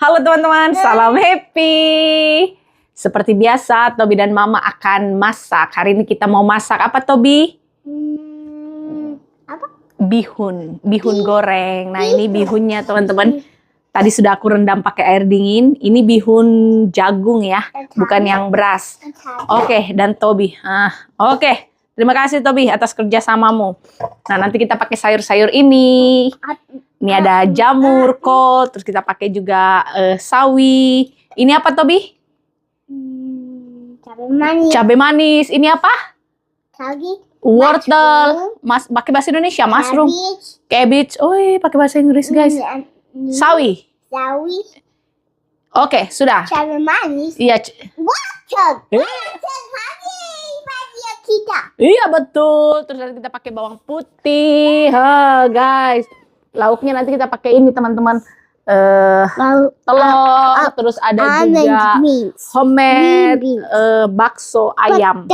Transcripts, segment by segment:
Halo teman-teman, salam happy. Seperti biasa, Tobi dan Mama akan masak. Hari ini kita mau masak apa, Tobi? Apa? Bihun goreng. Nah, ini bihunnya teman-teman. Tadi sudah aku rendam pakai air dingin. Ini bihun jagung ya, bukan yang beras. Oke, dan Tobi. Oke. Terima kasih Tobi atas kerjasamamu. Nah, nanti kita pakai sayur-sayur ini. Ini ada jamur, kol, terus kita pakai juga sawi. Ini apa Tobi? Cabai manis. Cabai manis. Ini apa? Sawi. Wortel. Pakai bahasa Indonesia, mushroom. Cabbage. Oh, pakai bahasa Inggris guys. Sawi. Sawi. Oke, sudah. Cabai manis. Iya. Wortel. Kita. Iya betul. Terus nanti kita pakai bawang putih, guys. Lauknya nanti kita pakai ini teman-teman. Telur. Terus ada juga homemade bakso ayam.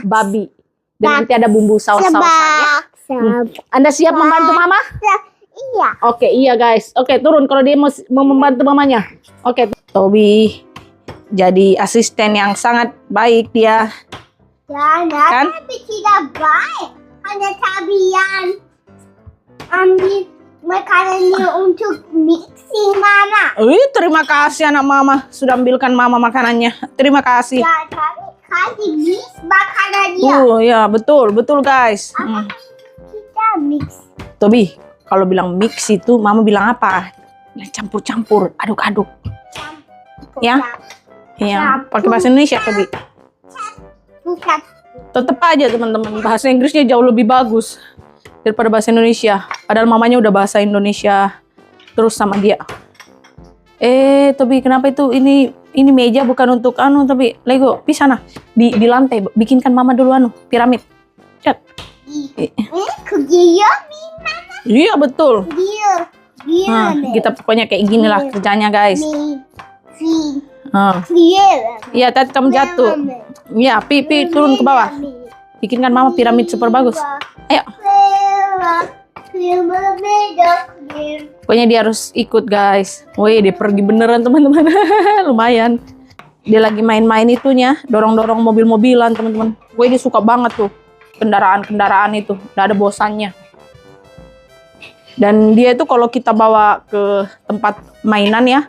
Babi. Dan nanti ada bumbu saus-sausannya. Anda siap membantu Mama? Iya. Oke, iya guys. Oke, turun kalau dia mau membantu mamanya. Oke, Tobi jadi asisten yang sangat baik dia. Kan? Tapi tidak baik. Hanya tabian ambil makanannya untuk mixing Mama. Terima kasih anak Mama sudah ambilkan Mama makanannya. Terima kasih. Ya, tapi kasih mix makanannya. Ya betul guys. Kita mix. Tobi, kalau bilang mix itu Mama bilang apa? Campur-campur, aduk-aduk. Ya. Iya, pakai bahasa Indonesia Tobi. Bukan. Tetap aja teman-teman, bahasa Inggrisnya jauh lebih bagus daripada bahasa Indonesia. Padahal mamanya udah bahasa Indonesia terus sama dia. Tobi, kenapa itu ini meja bukan untuk Tobi? Lego, bisa nah di lantai. Bikinkan Mama dulu piramid. Cat. Iya betul. Kita pokoknya kayak gini lah kerjanya guys. Iya, tadi kamu jatuh. Iya, Pipi turun ke bawah. Bikinkan Mama piramid super bagus. Ayo. Pokoknya dia harus ikut guys. Wih, dia pergi beneran teman-teman. Lumayan. Dia lagi main-main itunya, dorong-dorong mobil-mobilan teman-teman. Wih, dia suka banget tuh kendaraan-kendaraan itu. Nggak ada bosannya. Dan dia itu kalau kita bawa ke tempat mainan ya,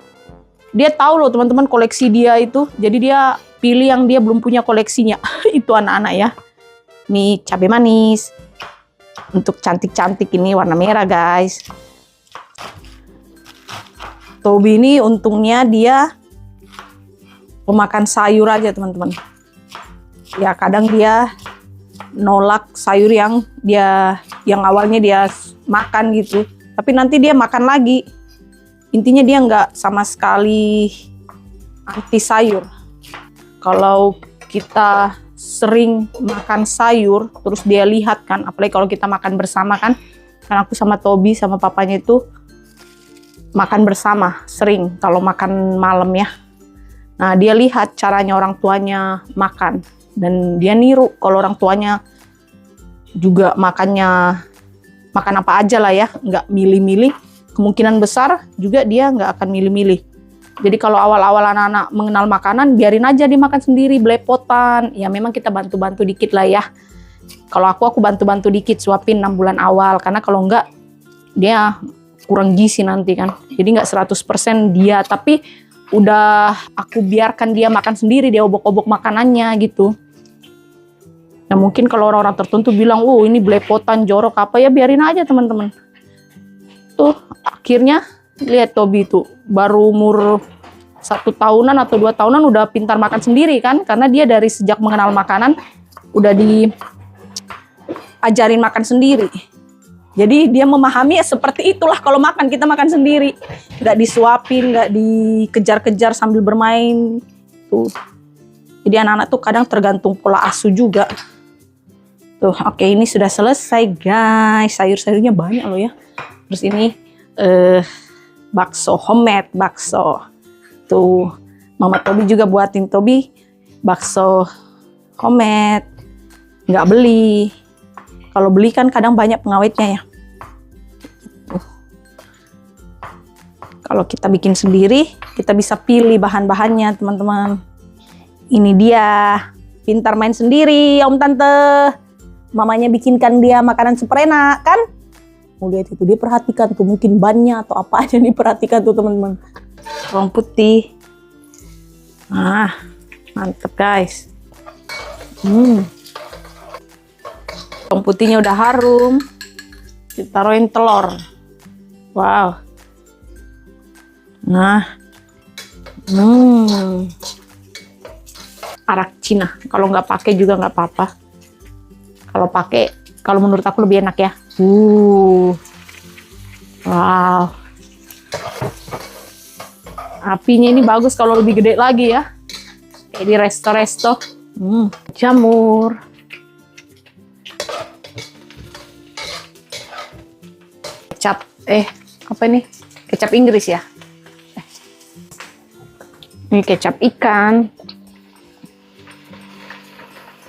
dia tahu loh teman-teman koleksi dia itu. Jadi dia pilih yang dia belum punya koleksinya. Itu anak-anak ya. Nih cabai manis. Untuk cantik-cantik ini warna merah guys. Tobi ini untungnya dia pemakan sayur aja teman-teman. Ya kadang dia nolak sayur yang awalnya dia makan gitu. Tapi nanti dia makan lagi. Intinya dia nggak sama sekali anti sayur. Kalau kita sering makan sayur, terus dia lihat kan, apalagi kalau kita makan bersama kan aku sama Tobi sama papanya itu makan bersama, sering kalau makan malam ya. Nah dia lihat caranya orang tuanya makan, dan dia niru kalau orang tuanya juga makan apa aja lah ya, nggak milih-milih. Kemungkinan besar juga dia nggak akan milih-milih. Jadi kalau awal-awal anak-anak mengenal makanan, biarin aja dimakan sendiri, belepotan. Ya memang kita bantu-bantu dikit lah ya. Kalau aku bantu-bantu dikit, suapin 6 bulan awal. Karena kalau enggak, dia kurang gizi nanti kan. Jadi nggak 100% dia, tapi udah aku biarkan dia makan sendiri, dia obok-obok makanannya gitu. Nah mungkin kalau orang-orang tertentu bilang, ini belepotan, jorok apa, ya biarin aja teman-teman. Tuh akhirnya lihat Tobi itu baru umur 1 tahunan atau 2 tahunan udah pintar makan sendiri kan, karena dia dari sejak mengenal makanan udah diajarin makan sendiri. Jadi dia memahami seperti itulah kalau makan, kita makan sendiri, nggak disuapin, nggak dikejar-kejar sambil bermain tuh. Jadi anak-anak tuh kadang tergantung pola asuh juga tuh. Oke, ini sudah selesai guys, sayur-sayurnya banyak loh ya. Terus ini bakso, homemade bakso. Tuh, Mama Tobi juga buatin Tobi bakso homemade. Nggak beli. Kalau beli kan kadang banyak pengawetnya ya. Kalau kita bikin sendiri, kita bisa pilih bahan-bahannya, teman-teman. Ini dia, pintar main sendiri, Om Tante. Mamanya bikinkan dia makanan super enak, kan? Mau lihat itu, dia perhatikan tuh, mungkin bannya atau apa aja diperhatikan tuh, teman-teman. Bawang putih. Nah, mantep guys. Bawang putihnya udah harum. Ditaruhin telur. Wow. Nah, arak Cina. Kalau nggak pakai juga nggak apa-apa. Kalau pakai, kalau menurut aku lebih enak ya. Wow. Apinya ini bagus kalau lebih gede lagi ya. Kayak di resto-resto. Jamur. Kecap. Apa ini? Kecap Inggris ya? Ini kecap ikan.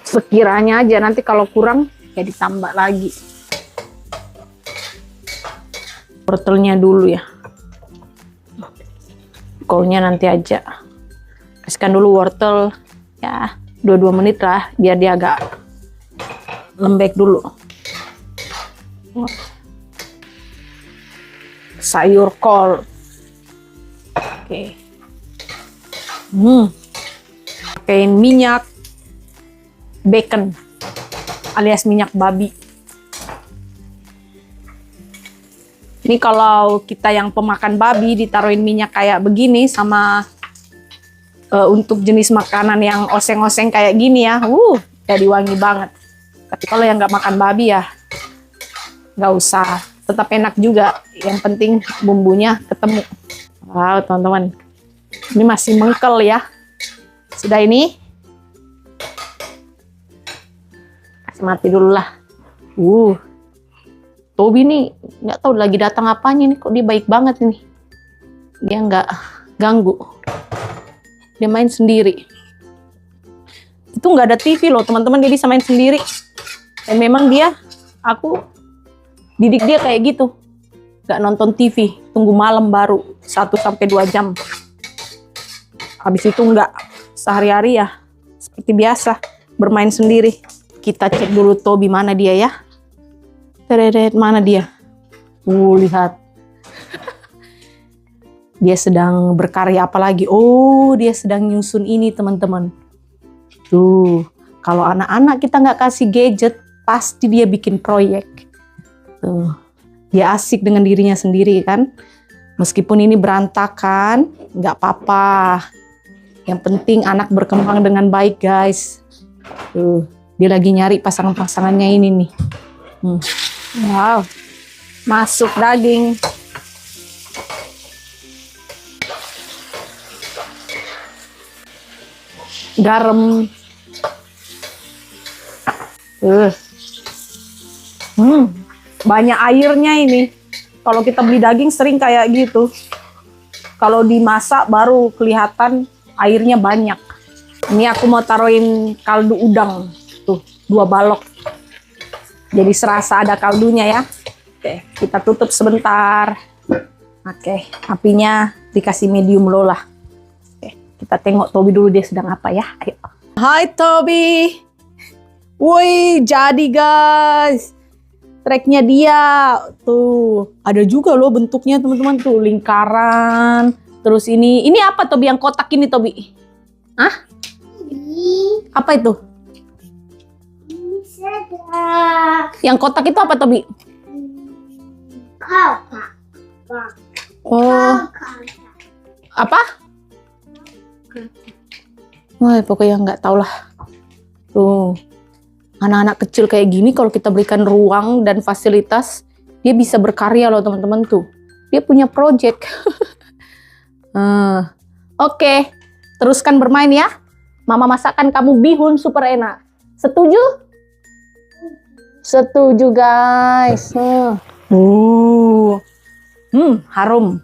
Sekiranya aja, nanti kalau kurang ya ditambah lagi. Wortelnya dulu ya. Kolnya nanti aja. Kasihkan dulu wortel ya 2 menit lah biar dia agak lembek dulu. Sayur kol. Oke. Pakein minyak bacon alias minyak babi. Ini kalau kita yang pemakan babi ditaruhin minyak kayak begini sama untuk jenis makanan yang oseng-oseng kayak gini ya, jadi wangi banget. Tapi kalau yang nggak makan babi ya nggak usah, tetap enak juga. Yang penting bumbunya ketemu. Wow, teman-teman. Ini masih mengkel ya. Sudah ini. Kasih mati dulu lah. Tobi nih nggak tahu lagi datang apanya nih, kok dia baik banget nih. Dia nggak ganggu. Dia main sendiri. Itu nggak ada TV loh teman-teman, dia bisa main sendiri. Dan memang aku didik dia kayak gitu. Nggak nonton TV, tunggu malam baru 1-2 jam. Habis itu nggak, sehari-hari ya seperti biasa bermain sendiri. Kita cek dulu Tobi mana dia ya. Teredet, mana dia? Lihat. Dia sedang berkarya apa lagi? Dia sedang nyusun ini teman-teman. Tuh, kalau anak-anak kita nggak kasih gadget, pasti dia bikin proyek. Tuh, dia asik dengan dirinya sendiri kan. Meskipun ini berantakan, nggak apa-apa. Yang penting anak berkembang dengan baik guys. Tuh, dia lagi nyari pasangan-pasangannya ini nih. Wow, masuk daging. Garam. Banyak airnya ini. Kalau kita beli daging sering kayak gitu. Kalau dimasak baru kelihatan airnya banyak. Ini aku mau taruhin kaldu udang. Tuh, 2 balok. Jadi serasa ada kaldunya ya. Oke, kita tutup sebentar. Oke, apinya dikasih medium low lah. Oke, kita tengok Tobi dulu dia sedang apa ya. Ayo. Hai Tobi. Woi, jadi guys. Tracknya dia. Tuh, ada juga loh bentuknya teman-teman tuh. Lingkaran. Terus ini apa Tobi yang kotak ini Tobi? Hah? Apa itu? Yang kotak itu apa Tobi? Apa? Wah, pokoknya nggak tahu lah. Tuh, anak-anak kecil kayak gini kalau kita berikan ruang dan fasilitas, dia bisa berkarya loh teman-teman tuh. Dia punya project. Oke, teruskan bermain ya. Mama masakkan kamu bihun super enak. Setuju? Setuju guys. Harum.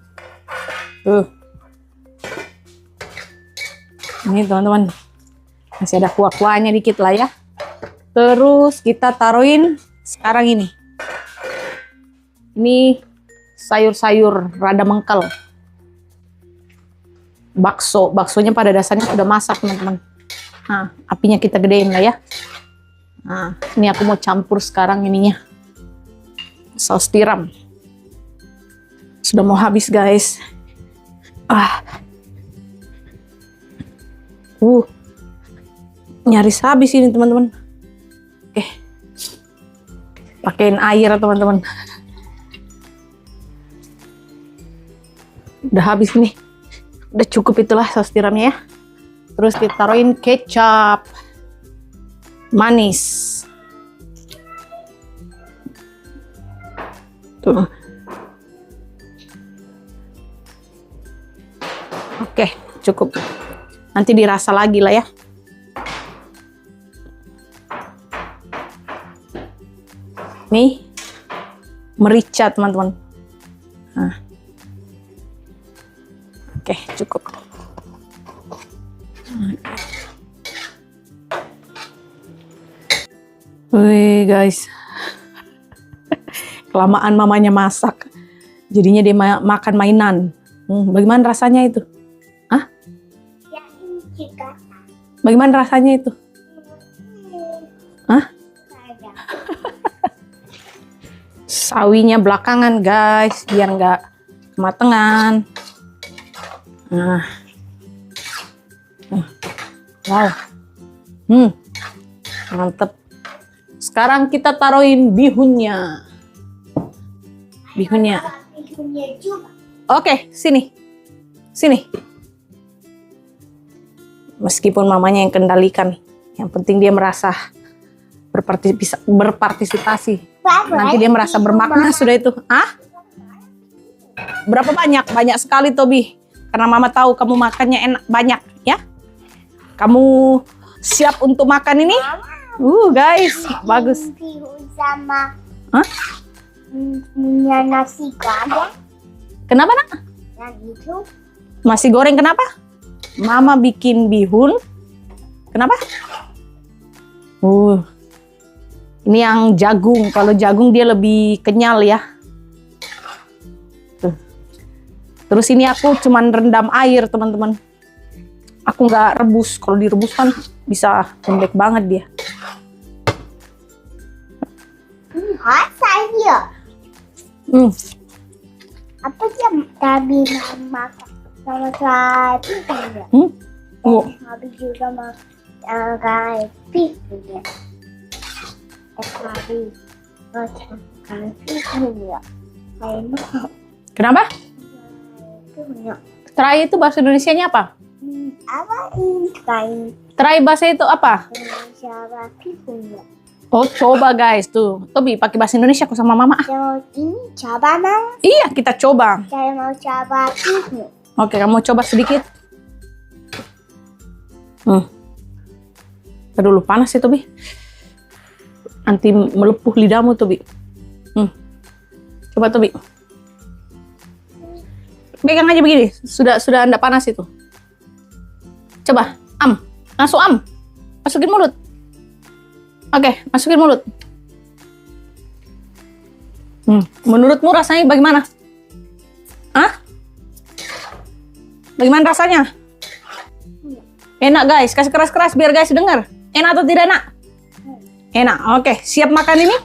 Ini teman-teman, masih ada kuah-kuahnya dikit lah ya. Terus kita taruhin sekarang ini. Ini sayur-sayur rada mengkel. Baksonya pada dasarnya sudah masak, teman-teman. Nah, apinya kita gedein lah ya. Nah, ini aku mau campur sekarang ininya. Saus tiram. Sudah mau habis, guys. Nyaris habis ini, teman-teman. Oke. Pakein air, teman-teman. Udah habis nih. Udah cukup itulah saus tiramnya ya. Terus kita taruhin kecap manis. Tuh. Oke, cukup. Nanti dirasa lagi lah ya. Nih, merica, teman-teman. Nah. Oke, cukup. Wih, guys. Kelamaan mamanya masak. Jadinya dia makan mainan. Bagaimana rasanya itu? Hah? Ya, ini juga. Bagaimana rasanya itu? Hah? Sawinya belakangan, guys, biar nggak kematangan. Nah. Wow. Mantep. Sekarang kita taruhin bihunnya. Bihunnya. Bihunnya juga. Oke, sini. Sini. Meskipun mamanya yang kendalikan, yang penting dia merasa berpartisipasi. Nanti dia merasa bermakna sudah itu. Berapa banyak? Banyak sekali, Tobi. Karena mama tahu kamu makannya enak banyak, ya. Kamu siap untuk makan ini? Guys, bagus. Bihun sama punya nasi goreng. Kenapa, Nak? Yang itu. Nasi goreng kenapa? Mama bikin bihun. Kenapa? Ini yang jagung. Kalau jagung dia lebih kenyal ya. Tuh. Terus ini aku cuman rendam air, teman-teman. Aku nggak rebus. Kalau direbus kan bisa lembek banget dia. Saya. Apa yang tadi mama sama saya ya? Habis juga makan pisangnya. Tadi makan pisangnya. Saya mau. Kenapa? Pisangnya. Terai itu bahasa Indonesianya apa? Apa ini kain? Terai bahasa itu apa? Siapa pisangnya? Oh, coba guys tuh. Tobi pakai bahasa Indonesia aku sama mama. Mau ini coba mau? Iya, kita coba. Saya mau coba pisang. Oke, kamu coba sedikit. Dulu panas ya, Tobi. Nanti melepuh lidahmu, Tobi. Coba, Tobi. Pegang aja begini. Sudah enggak panas itu. Coba, langsung masukin mulut. Oke, masukin mulut. Menurutmu rasanya bagaimana? Bagaimana rasanya? Enak, guys. Kasih keras-keras biar guys dengar. Enak atau tidak enak? Enak. Oke, siap makan ini?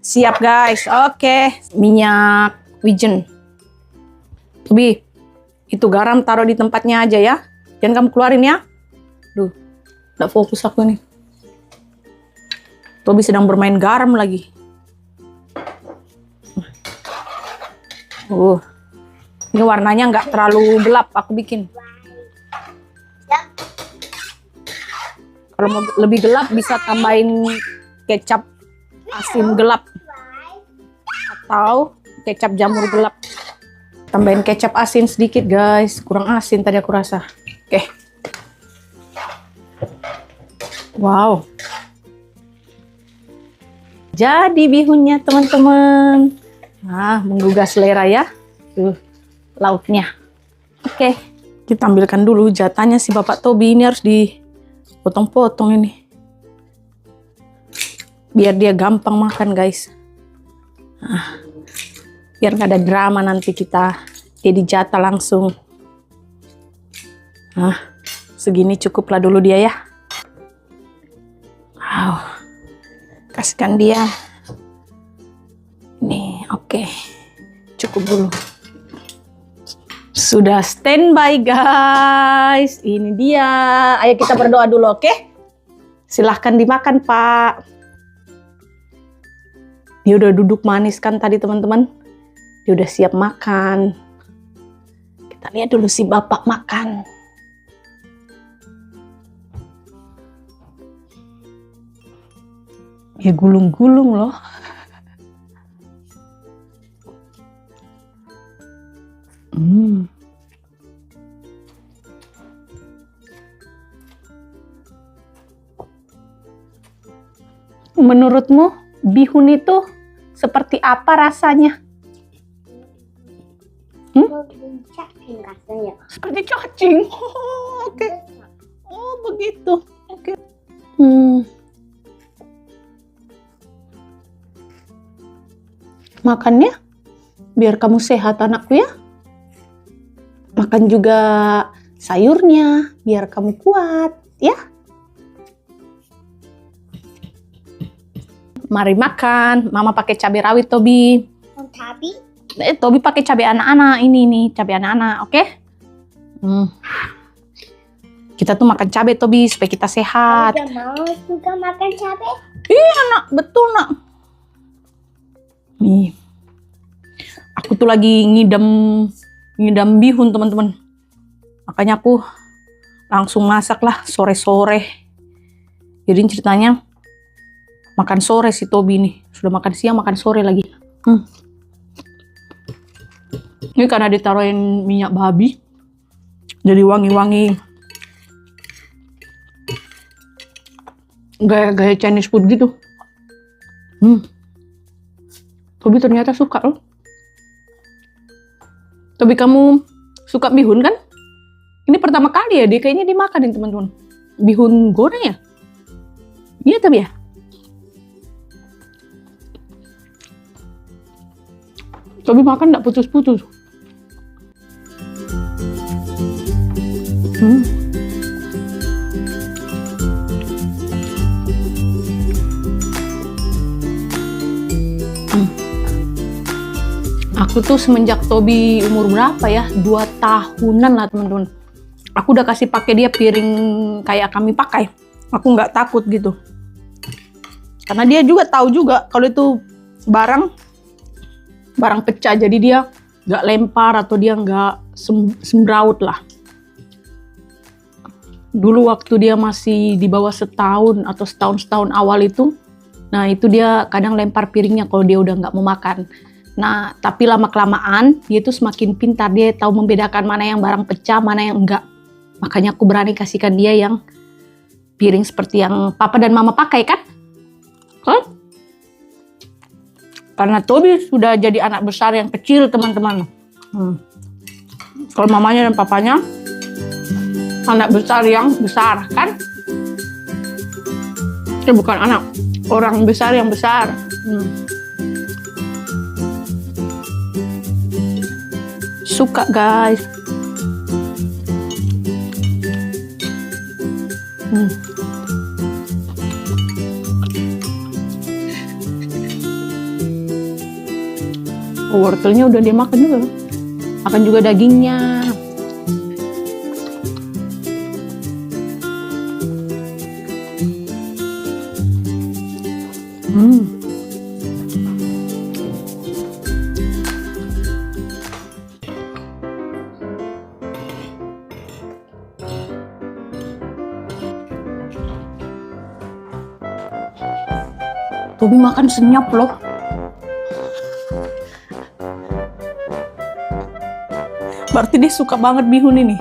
Siap, guys. Oke. Minyak wijen. Tobi, itu garam taruh di tempatnya aja ya. Jangan kamu keluarin ya. Duh, nggak fokus aku nih. Tobi sedang bermain garam lagi. Ini warnanya nggak terlalu gelap aku bikin. Kalau mau lebih gelap bisa tambahin kecap asin gelap atau kecap jamur gelap. Tambahin kecap asin sedikit, guys. Kurang asin tadi aku rasa. Oke. Wow. Jadi bihunnya, teman-teman. Menggugah selera ya. Tuh, lauknya. Oke, kita ambilkan dulu jatahnya si Bapak Tobi. Ini harus dipotong-potong ini. Biar dia gampang makan, guys. Biar nggak ada drama nanti kita jadi jatah langsung. Nah, segini cukuplah dulu dia ya. Wow. Kasihkan dia. Nih, oke. Cukup dulu. Sudah standby guys. Ini dia. Ayo kita berdoa dulu, oke? Silahkan dimakan, Pak. Dia udah duduk manis kan tadi teman-teman. Dia udah siap makan. Kita lihat dulu si Bapak makan. Ya gulung-gulung loh. Menurutmu bihun itu seperti apa rasanya? Cacing rasanya. Seperti cacing. Oh, oke. Oh, begitu. Oke. Makannya biar kamu sehat anakku ya. Makan juga sayurnya biar kamu kuat ya. Mari makan. Mama pakai cabai rawit Tobi. Cabai? Tobi pakai cabai anak-anak. Ini nih cabai anak-anak, oke? Kita tuh makan cabai Tobi supaya kita sehat. Kamu mau juga makan cabai? Iya nak, betul nak. Nih, aku tuh lagi ngidam bihun teman-teman. Makanya aku langsung masak lah sore-sore. Jadi ceritanya makan sore si Tobi nih. Sudah makan siang, makan sore lagi. Ini karena ditaruhin minyak babi. Jadi wangi-wangi. Gaya-gaya Chinese food gitu. Tobi ternyata suka loh. Tobi kamu suka bihun kan? Ini pertama kali ya dia kayaknya dimakanin teman-teman. Bihun goreng ya? Iya Tobi ya? Tobi makan nggak putus-putus. Aku tuh semenjak Tobi umur berapa ya? 2 tahunan lah teman-teman. Aku udah kasih pakai dia piring kayak kami pakai. Aku nggak takut gitu. Karena dia juga tahu juga kalau itu barang pecah. Jadi dia nggak lempar atau dia nggak sembraut lah. Dulu waktu dia masih di bawah setahun atau setahun awal itu, nah itu dia kadang lempar piringnya kalau dia udah nggak mau makan. Nah, tapi lama-kelamaan dia tuh semakin pintar. Dia tahu membedakan mana yang barang pecah, mana yang enggak. Makanya aku berani kasihkan dia yang piring seperti yang papa dan mama pakai kan? Karena Tobi sudah jadi anak besar yang kecil teman-teman. Kalau mamanya dan papanya anak besar yang besar kan? Bukan anak orang besar yang besar. Suka guys. Wortelnya udah dia makan juga. Makan juga dagingnya. Tobi makan senyap loh. Berarti dia suka banget bihun ini.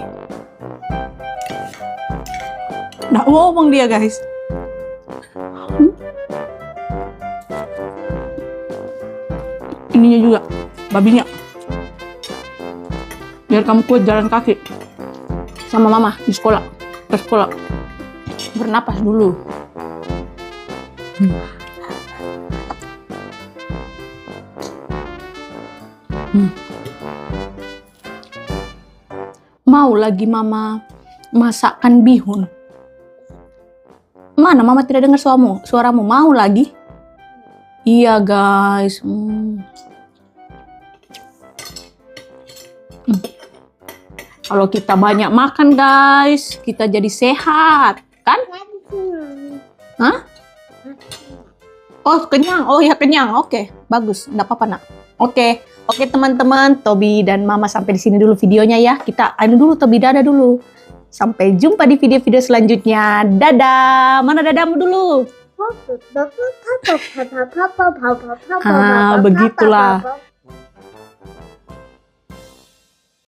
Nggak ngomong dia guys. Ininya juga, babinya. Biar kamu kuat jalan kaki. Sama mama di sekolah. Ke sekolah. Bernapas dulu. Mau lagi mama masakan bihun. Mana Mama tidak dengar suaramu. Mau lagi? Iya guys. Kalau kita banyak makan guys, kita jadi sehat, kan? Hah? Oh kenyang, oh ya kenyang, oke, bagus, nggak apa-apa nak. Oke, teman-teman, Tobi dan Mama sampai di sini dulu videonya ya. Kita dulu Tobi, dadah dulu. Sampai jumpa di video-video selanjutnya. Dadah, mana dadahmu dulu? Begitulah.